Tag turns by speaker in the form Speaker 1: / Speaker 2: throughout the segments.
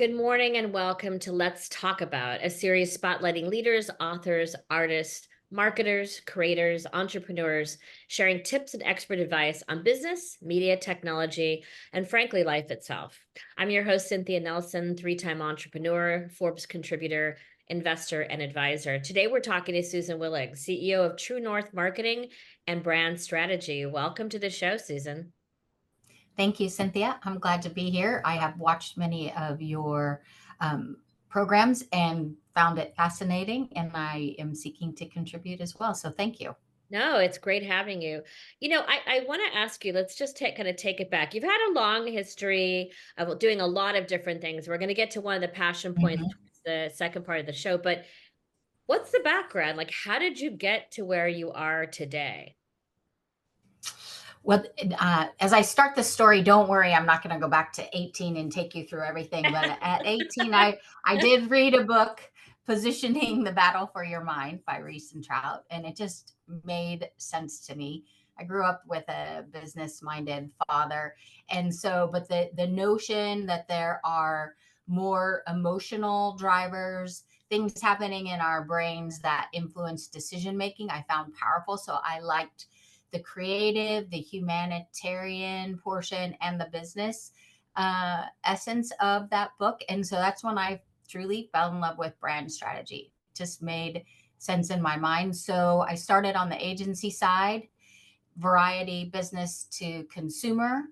Speaker 1: Good morning and welcome to Let's Talk About, a series spotlighting leaders, authors, artists, marketers, creators, entrepreneurs, sharing tips and expert advice on business, media, technology, and frankly, life itself. I'm your host, Cynthia Nelson, three-time entrepreneur, Forbes contributor, investor, and advisor. Today, we're talking to Susan Willig, CEO of TrueNorth Marketing and Brand Strategy. Welcome to the show, Susan.
Speaker 2: Thank you, Cynthia. I'm glad to be here. I have watched many of your programs and found it fascinating, and I am seeking to contribute as well. So thank you.
Speaker 1: No, it's great having you. I want to ask you, let's just kind of take it back. You've had a long history of doing a lot of different things. We're going to get to one of the passion points
Speaker 2: Mhm.
Speaker 1: towards the second part of the show, but what's the background? Like, how did you get to where you are today?
Speaker 2: Well, as I start the story, don't worry, I'm not going to go back to 18 and take you through everything. But at 18, I did read a book, Positioning the Battle for Your Mind by Reese and Trout, and it just made sense to me. I grew up with a business-minded father, and so, but the notion that there are more emotional drivers, things happening in our brains that influence decision making, I found powerful. So I liked the creative, the humanitarian portion, and the business essence of that book. And so that's when I truly fell in love with brand strategy. It just made sense in my mind. So I started on the agency side, variety, business to consumer,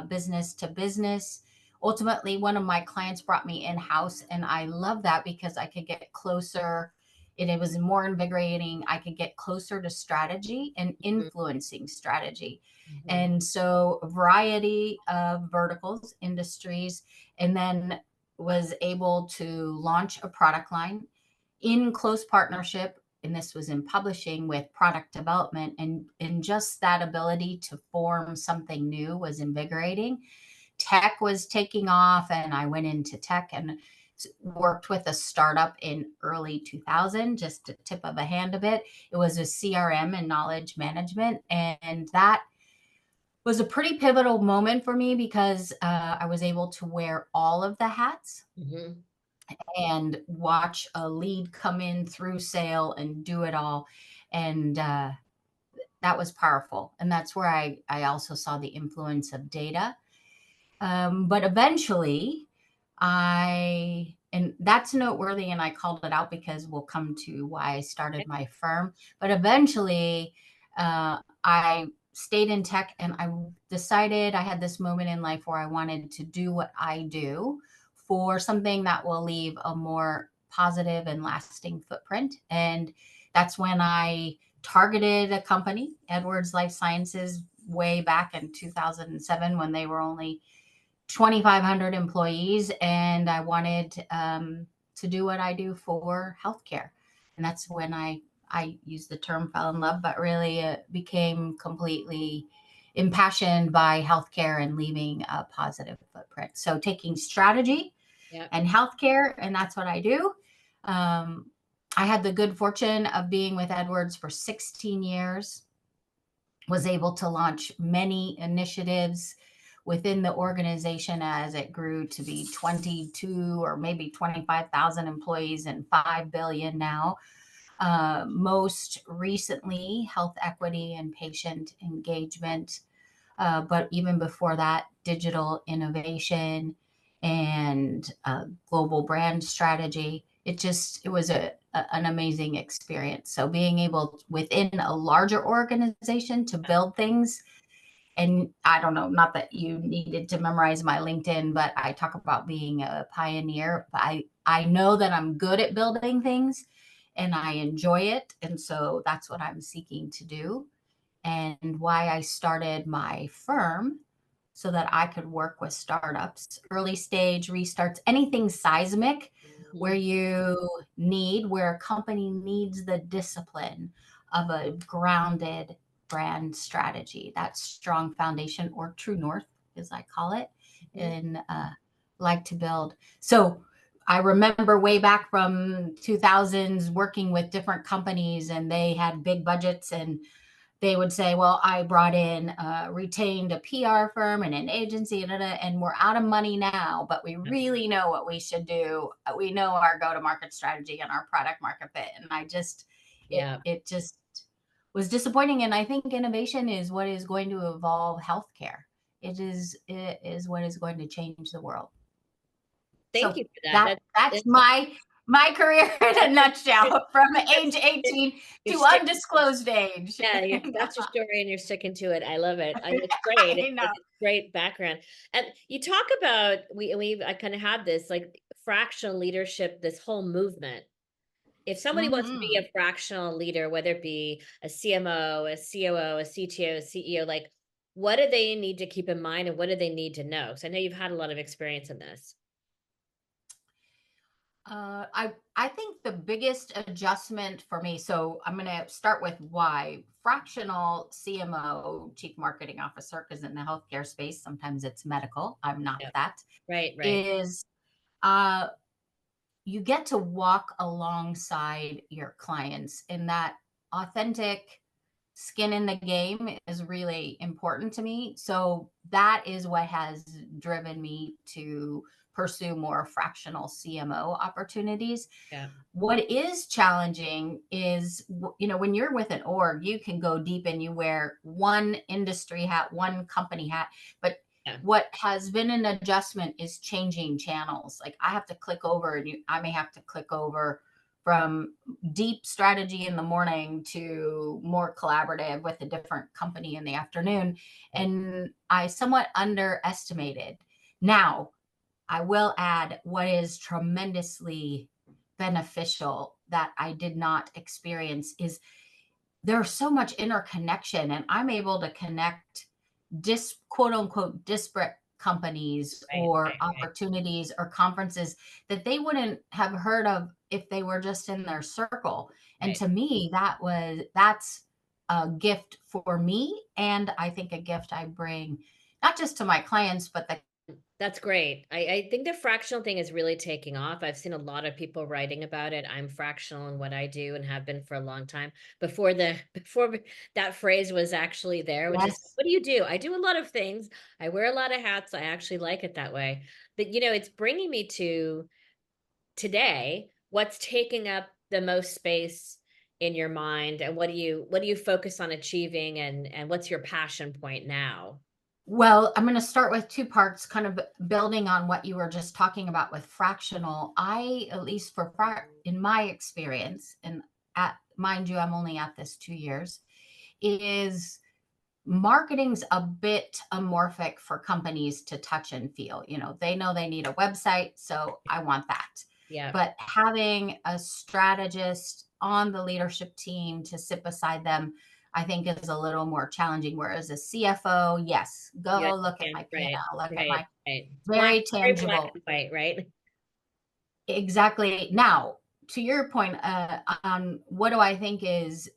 Speaker 2: business to business. Ultimately, one of my clients brought me in house, and I love that because I could get closer. It was more invigorating. I could get closer to strategy and
Speaker 1: Mhm,
Speaker 2: influencing strategy.
Speaker 1: mhm.
Speaker 2: And so, a variety of verticals, industries, and then was able to launch a product line in close partnership, and this was in publishing, with product development, and just that ability to form something new was invigorating. Tech was taking off, and I went into tech and worked with a startup in early 2000, just a tip of a hand of it. It was a CRM and knowledge management, and that was a pretty pivotal moment for me because I was able to wear all of the hats
Speaker 1: Mhm.
Speaker 2: and watch a lead come in through sale and do it all. And that was powerful. And that's where I also saw the influence of data. But eventually, and that's noteworthy, and I called it out because we'll come to why I started my firm. But eventually, I stayed in tech, and I decided I had this moment in life where I wanted to do what I do for something that will leave a more positive and lasting footprint. And that's when I targeted a company, Edwards Lifesciences, way back in 2007 when they were only 2,500 employees, and I wanted to do what I do for healthcare. And that's when I used the term fell in love, but really became completely impassioned by healthcare and leaving a positive footprint. So taking strategy
Speaker 1: Yeah.
Speaker 2: and healthcare, and that's what I do. Um, I had the good fortune of being with Edwards for 16 years, was able to launch many initiatives within the organization as it grew to be 22 or maybe 25,000 employees and 5 billion now. Most recently, health equity and patient engagement. But even before that, digital innovation and global brand strategy. It was an amazing experience. So being able within a larger organization to build things, and I don't know, not that you needed to memorize my LinkedIn, but I talk about being a pioneer. But I know that I'm good at building things and I enjoy it. And so that's what I'm seeking to do, and why I started my firm, so that I could work with startups, early stage restarts, anything seismic
Speaker 1: Mhm.
Speaker 2: where a company needs the discipline of a grounded brand strategy, that strong foundation, or true north, as I call it,
Speaker 1: Mhm.
Speaker 2: and like to build. So I remember way back from 2000s working with different companies, and they had big budgets, and they would say, well, I brought in, retained a PR firm and an agency, and we're out of money now, but we really know what we should do. We know our go-to-market strategy and our product market fit. And
Speaker 1: Yeah.
Speaker 2: it just was disappointing. And I think innovation is what is going to evolve healthcare. It is what is going to change the world.
Speaker 1: Thank
Speaker 2: So
Speaker 1: you for that.
Speaker 2: that's my career in a nutshell, from age 18
Speaker 1: You're
Speaker 2: to
Speaker 1: sticking,
Speaker 2: undisclosed age.
Speaker 1: yeah, that's your story and you're sticking to it. I love it. It's great.
Speaker 2: I know.
Speaker 1: It's great background. And you talk about, I kind of had this like fractional leadership, this whole movement. If somebody wants to be
Speaker 2: Mhm.
Speaker 1: a fractional leader, whether it be a CMO, a COO, a CTO, a CEO, like what do they need to keep in mind and what do they need to know? So I know you've had a lot of experience in this.
Speaker 2: I think the biggest adjustment for me, so I'm going to start with why fractional CMO, chief marketing officer, because in the healthcare space, sometimes it's medical. I'm not
Speaker 1: Yeah.
Speaker 2: that.
Speaker 1: Right, right.
Speaker 2: Is uh, you get to walk alongside your clients, and that authentic skin in the game is really important to me. So that is what has driven me to pursue more fractional CMO opportunities.
Speaker 1: Yeah.
Speaker 2: What is challenging is, when you're with an org, you can go deep and you wear one industry hat, one company hat, but
Speaker 1: Yeah.
Speaker 2: what has been an adjustment is changing channels. Like I have to click over, and I may have to click over from deep strategy in the morning to more collaborative with a different company in the afternoon. And I somewhat underestimated. Now, I will add, what is tremendously beneficial that I did not experience is there's so much interconnection, and I'm able to connect quote unquote disparate companies
Speaker 1: Right,
Speaker 2: or
Speaker 1: right, right,
Speaker 2: opportunities or conferences that they wouldn't have heard of if they were just in their circle. And
Speaker 1: right.
Speaker 2: to me, that's a gift for me, and I think a gift I bring not just to my clients, but the
Speaker 1: That's great. I think the fractional thing is really taking off. I've seen a lot of people writing about it. I'm fractional in what I do and have been for a long time before before that phrase was actually there, which is
Speaker 2: yes.
Speaker 1: what do you do? I do a lot of things. I wear a lot of hats. I actually like it that way. But it's bringing me to today. What's taking up the most space in your mind and what do you focus on achieving and what's your passion point now?
Speaker 2: Well, I'm going to start with two parts, kind of building on what you were just talking about with fractional. At least in my experience, and mind you, I'm only at this 2 years, is marketing's a bit amorphic for companies to touch and feel. They know they need a website, so I want that.
Speaker 1: Yeah.
Speaker 2: But having a strategist on the leadership team to sit beside them, I think is a little more challenging. Whereas a CFO, yes,
Speaker 1: Yeah.
Speaker 2: go look at
Speaker 1: Yeah,
Speaker 2: my
Speaker 1: right,
Speaker 2: P&L, look at
Speaker 1: right,
Speaker 2: my
Speaker 1: right.
Speaker 2: very
Speaker 1: Very black
Speaker 2: tangible.
Speaker 1: and white, right?
Speaker 2: Exactly. Now, to your point, on what do I think is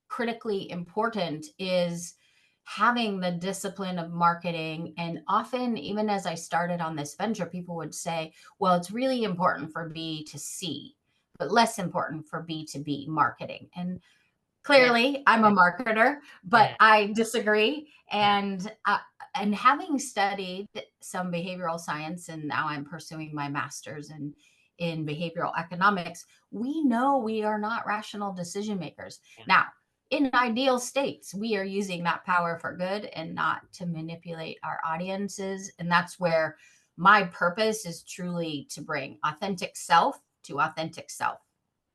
Speaker 2: critically important is having the discipline of marketing. And often, even as I started on this venture, people would say, well, it's really important for B to C, but less important for B2B marketing. And
Speaker 1: Yeah,
Speaker 2: clearly, I'm a marketer, but
Speaker 1: yeah,
Speaker 2: I disagree.
Speaker 1: yeah,
Speaker 2: And having studied some behavioral science, and now I'm pursuing my master's in behavioral economics, we know we are not rational decision makers.
Speaker 1: yeah,
Speaker 2: Now, in ideal states, we are using that power for good and not to manipulate our audiences. And that's where my purpose is truly to bring authentic self to authentic self.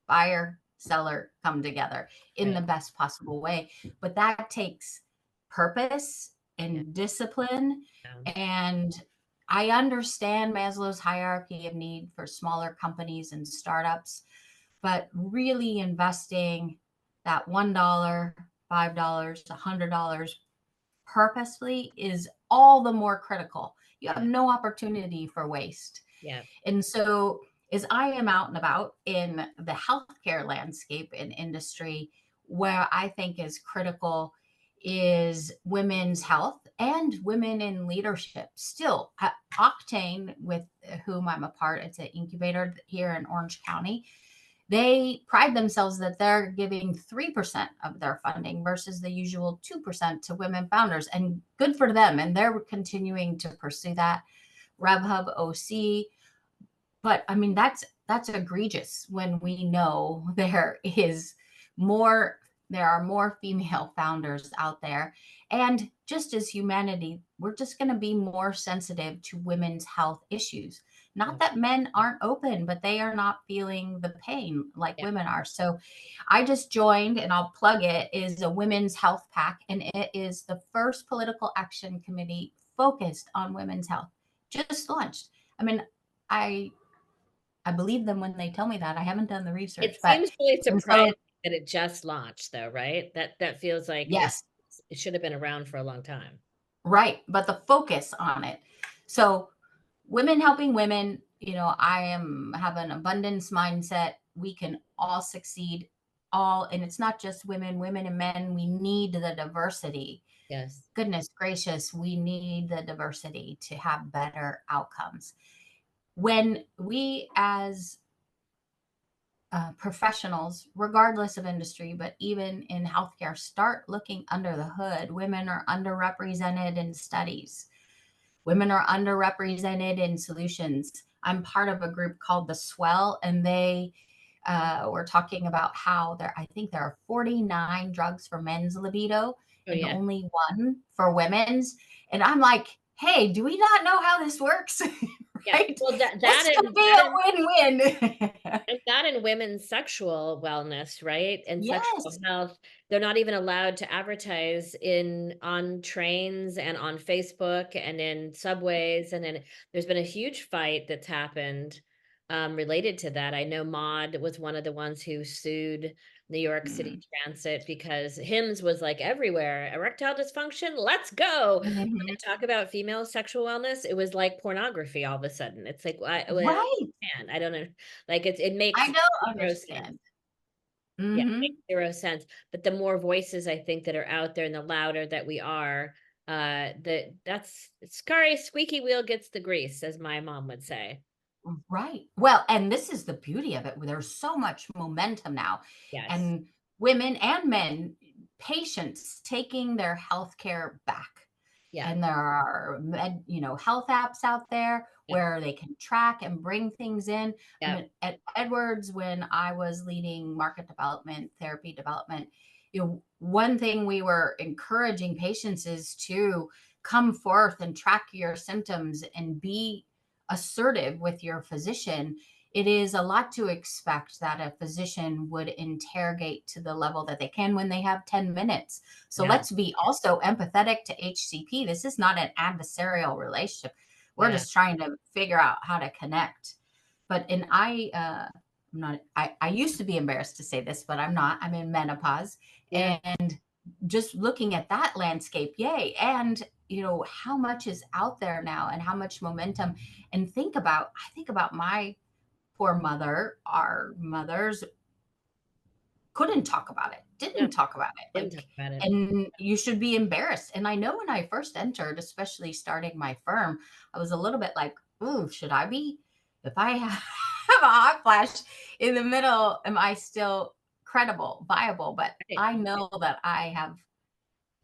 Speaker 2: Buyer, seller come together in
Speaker 1: right.
Speaker 2: the best possible way. But that takes purpose
Speaker 1: Yeah,
Speaker 2: and discipline.
Speaker 1: yeah,
Speaker 2: And I understand Maslow's hierarchy of need for smaller companies and startups, but really investing that $1, $5, $100 purposefully is all the more critical. You have
Speaker 1: yeah,
Speaker 2: no opportunity for waste.
Speaker 1: yeah,
Speaker 2: And so, as I am out and about in the healthcare landscape and industry, where I think is critical is women's health and women in leadership. Still, Octane, with whom I'm a part, it's an incubator here in Orange County. they pride themselves that they're giving 3% of their funding versus the usual 2% to women founders, and good for them. And they're continuing to pursue that. RevHub OC. But I mean, that's egregious when we know there are more female founders out there. And just as humanity, we're just going to be more sensitive to women's health issues. Not that men aren't open, but they are not feeling the pain like
Speaker 1: Yeah.
Speaker 2: women are. So I just joined, and I'll plug it, is a women's health pack. And it is the first political action committee focused on women's health. Just launched. I mean, I I believe them when they tell me that. I haven't done the research,
Speaker 1: It
Speaker 2: but
Speaker 1: seems really
Speaker 2: and
Speaker 1: surprising
Speaker 2: so
Speaker 1: that it just launched though, right? That feels like
Speaker 2: yes,
Speaker 1: it should have been around for a long time.
Speaker 2: right. But the focus on it. So women helping women, I have an abundance mindset. We can all succeed, all, and it's not just women and men. We need the diversity.
Speaker 1: Yes.
Speaker 2: Goodness gracious, we need the diversity to have better outcomes. When we as professionals, regardless of industry, but even in healthcare, start looking under the hood. Women are underrepresented in studies. Women are underrepresented in solutions. I'm part of a group called the Swell, and they were talking about how I think there are 49 drugs for men's libido
Speaker 1: Oh
Speaker 2: and
Speaker 1: yeah.
Speaker 2: only one for women's. And I'm like, hey, do we not know how this works?
Speaker 1: Yeah.
Speaker 2: Right?
Speaker 1: Well,
Speaker 2: This could be a win-win.
Speaker 1: and that in women's sexual wellness, right? And sexual
Speaker 2: Yes.
Speaker 1: health, they're not even allowed to advertise on trains and on Facebook and in subways. And then there's been a huge fight that's happened related to that. I know Maud was one of the ones who sued New York City Transit because Hims was like everywhere. Erectile dysfunction, let's go. When
Speaker 2: Mhm.
Speaker 1: they talk about female sexual wellness, it was like pornography all of a sudden. It's like,
Speaker 2: Right.
Speaker 1: man, I don't know. Like it makes
Speaker 2: I don't
Speaker 1: zero sense.
Speaker 2: understand.
Speaker 1: Yeah, it makes
Speaker 2: Mhm.
Speaker 1: zero sense. But the more voices I think that are out there and the louder that we are, that's scary squeaky wheel gets the grease, as my mom would say.
Speaker 2: Right. Well, and this is the beauty of it. There's so much momentum now,
Speaker 1: Yes.
Speaker 2: and women and men, patients taking their health care back.
Speaker 1: Yeah.
Speaker 2: And there are health apps out there
Speaker 1: Yeah.
Speaker 2: where they can track and bring things in. I
Speaker 1: Yeah.
Speaker 2: mean, at Edwards, when I was leading market development, therapy development, one thing we were encouraging patients is to come forth and track your symptoms and be assertive with your physician. It is a lot to expect that a physician would interrogate to the level that they can when they have 10 minutes. So
Speaker 1: Yeah.
Speaker 2: let's be also empathetic to HCP. This is not an adversarial relationship. We're
Speaker 1: Yeah.
Speaker 2: just trying to figure out how to connect. But and I'm not I used to be embarrassed to say this, but I'm not. I'm in menopause.
Speaker 1: Yeah.
Speaker 2: And just looking at that landscape, yay. And how much is out there now and how much momentum. And I think about my poor mother. Our mothers couldn't talk about it,
Speaker 1: No,
Speaker 2: didn't talk about it.
Speaker 1: didn't talk about it.
Speaker 2: And you should be embarrassed. And I know when I first entered, especially starting my firm, I was a little bit like, ooh, should I be? If I have a hot flash in the middle, am I still credible, viable? But
Speaker 1: Right.
Speaker 2: I know that I have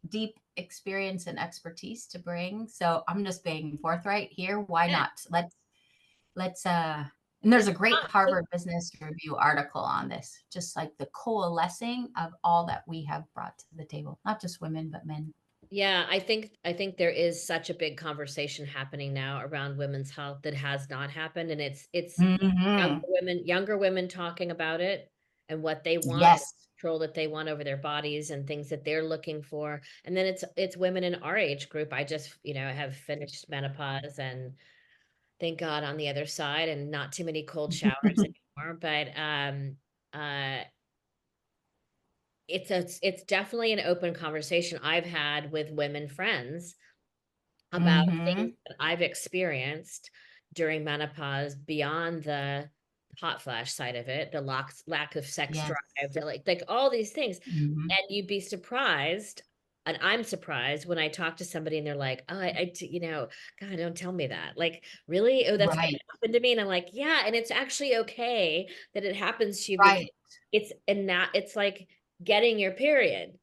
Speaker 2: deep experience and expertise to bring. So I'm just being forthright here. Why
Speaker 1: Yeah.
Speaker 2: not? Let's and there's a great
Speaker 1: So
Speaker 2: Harvard Business Review article on this, just like the coalescing of all that we have brought to the table, not just women, but men.
Speaker 1: yeah, I think there is such a big conversation happening now around women's health that has not happened, and it's
Speaker 2: Hmm.
Speaker 1: younger women talking about it and what they want, the
Speaker 2: Yes.
Speaker 1: control that they want over their bodies and things that they're looking for. And then it's women in our age group. I just, have finished menopause and thank God on the other side and not too many cold showers anymore. But uh it's definitely an open conversation I've had with women friends about things
Speaker 2: Hmm.
Speaker 1: that I've experienced during menopause beyond the hot flash side of it, the lack of sex
Speaker 2: Yes.
Speaker 1: drive, the like all these things.
Speaker 2: Hmm.
Speaker 1: And you'd be surprised. and I'm surprised when I talk to somebody and they're like, oh, God, don't tell me that. Like, really? Oh, that's going to
Speaker 2: Right.
Speaker 1: happen to me. And I'm like, yeah. And it's actually okay that it happens to you because
Speaker 2: Right.
Speaker 1: it's like getting your period.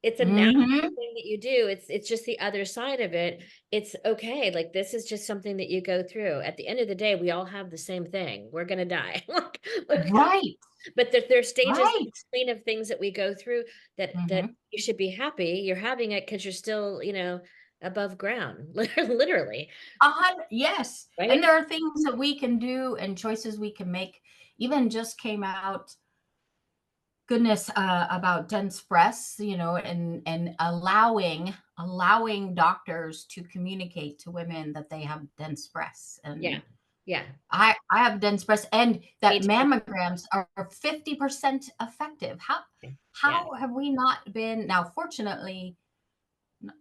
Speaker 1: It's a natural
Speaker 2: Hmm.
Speaker 1: thing that you do. It's just the other side of it. It's okay. Like, this is just something that you go through. At the end of the day, we all have the same thing. We're gonna die.
Speaker 2: Right.
Speaker 1: But there's stages in
Speaker 2: Right.
Speaker 1: between of things that we go through that
Speaker 2: Hmm.
Speaker 1: you should be happy. You're having it because you're still, above ground, literally,
Speaker 2: Yes. And
Speaker 1: right?
Speaker 2: there are things that we can do and choices we can make. Even just came out, goodness, about dense breasts, and allowing doctors to communicate to women that they have dense breasts.
Speaker 1: Yeah.
Speaker 2: And
Speaker 1: Yeah.
Speaker 2: I have dense breasts, and that
Speaker 1: Me too.
Speaker 2: mammograms are 50% effective.
Speaker 1: Yeah.
Speaker 2: How have we not been now? Fortunately,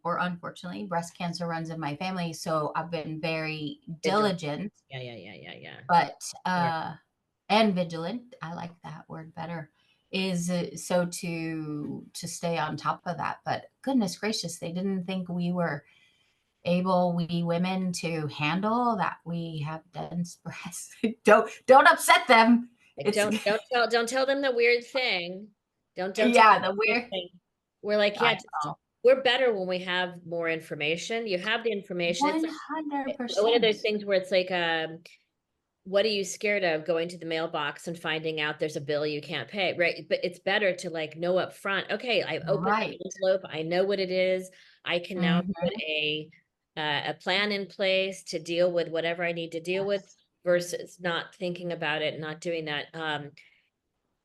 Speaker 2: or unfortunately, breast cancer runs in my family, so I've been very
Speaker 1: Vigilant.
Speaker 2: diligent,
Speaker 1: Yeah, yeah, yeah, yeah, yeah.
Speaker 2: but
Speaker 1: Yeah.
Speaker 2: and vigilant. I like that word better. Is so to stay on top of that. But goodness gracious, they didn't think we were able, we women, to handle that. We have dense breasts. Don't upset them.
Speaker 1: Like,
Speaker 2: It's
Speaker 1: don't tell them the weird thing. Don't tell
Speaker 2: yeah,
Speaker 1: them
Speaker 2: the
Speaker 1: the weird
Speaker 2: weird.
Speaker 1: thing. We're like, yeah,
Speaker 2: I
Speaker 1: just
Speaker 2: know.
Speaker 1: we're better when we have more information. You have the information. It's
Speaker 2: One
Speaker 1: like
Speaker 2: hundred
Speaker 1: one of
Speaker 2: percent.
Speaker 1: those things where it's like, what are you scared of going to the mailbox and finding out there's a bill you can't pay, right? But it's better to like know up front, okay, I've opened the
Speaker 2: Right.
Speaker 1: envelope, I know what it is. I can now put
Speaker 2: Mhm.
Speaker 1: a plan in place to deal with whatever I need to deal with
Speaker 2: Yes.
Speaker 1: versus not thinking about it, not doing that.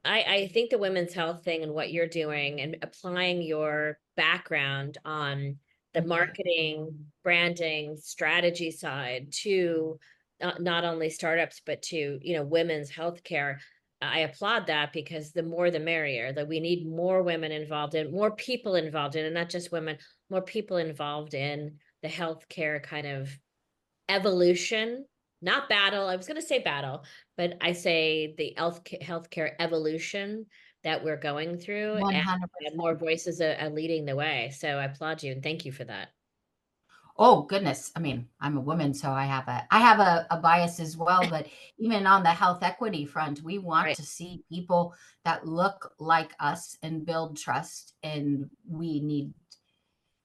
Speaker 1: I think the women's health thing and what you're doing and applying your background on the
Speaker 2: Thank you.
Speaker 1: marketing, branding, strategy side to not only startups, but to, women's healthcare. I applaud that because the more the merrier, that we need more women involved in, more people involved in, and not just women, more people involved in the healthcare kind of evolution, not battle. I was going to say battle, but I say the healthcare evolution that we're going through, and more
Speaker 2: 100%.
Speaker 1: voices are leading the way. So I applaud you and thank you for that.
Speaker 2: Oh, goodness. I mean, I'm a woman, so I have a bias as well, but even on the health equity front, we want
Speaker 1: Right.
Speaker 2: to see people that look like us and build trust, and we need,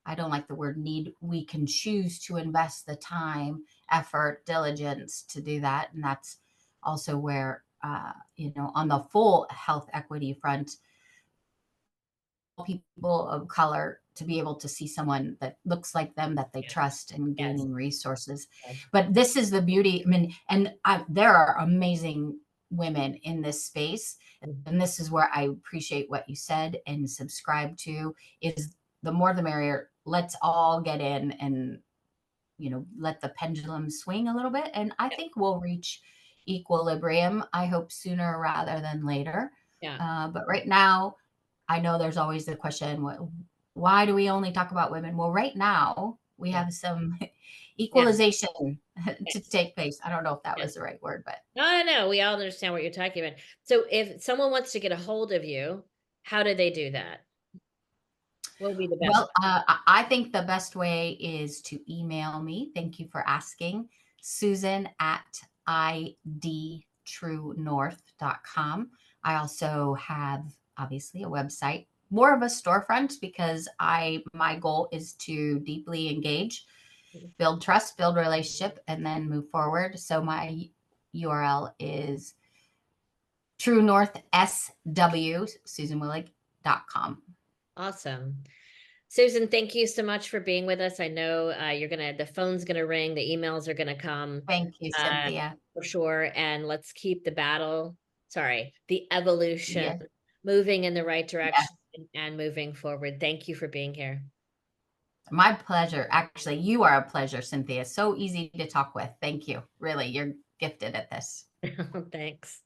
Speaker 2: I don't like the word need, we can choose to invest the time, effort, diligence to do that, and that's also where, on the full health equity front, people of color to be able to see someone that looks like them that they
Speaker 1: Yeah.
Speaker 2: trust and
Speaker 1: Yes.
Speaker 2: gaining resources.
Speaker 1: Yes.
Speaker 2: But this is the beauty. I mean, and there are amazing women in this space. And this is where I appreciate what you said and subscribe to is the more the merrier. Let's all get in and, let the pendulum swing a little bit. And I
Speaker 1: Yeah.
Speaker 2: think we'll reach equilibrium. I hope sooner rather than later.
Speaker 1: Yeah.
Speaker 2: But right now, I know there's always the question, why do we only talk about women? Well, right now we
Speaker 1: Yeah.
Speaker 2: have some
Speaker 1: Yeah.
Speaker 2: equalization to
Speaker 1: Yes.
Speaker 2: take place. I don't know if that
Speaker 1: Yes.
Speaker 2: was the right word, but
Speaker 1: No, no, no. We all understand what you're talking about. So if someone wants to get a hold of you, how do they do that? What would be the best
Speaker 2: well,
Speaker 1: way?
Speaker 2: I think the best way is to email me. Thank you for asking. Susan at idtruenorth.com. I also have obviously a website, more of a storefront because my goal is to deeply engage, build trust, build relationship, and then move forward. So my URL is TrueNorthSW, SusanWillig.com.
Speaker 1: Awesome. Susan, thank you so much for being with us. I know the phone's gonna ring, the emails are gonna come
Speaker 2: Thank you,
Speaker 1: uh,
Speaker 2: Cynthia.
Speaker 1: for sure. And let's keep the evolution
Speaker 2: Yes,
Speaker 1: moving in the right
Speaker 2: yes.
Speaker 1: direction and moving forward. Thank you for being here.
Speaker 2: My pleasure. Actually, you are a pleasure, Cynthia. So easy to talk with. Thank you. Really, you're gifted at this.
Speaker 1: Thanks.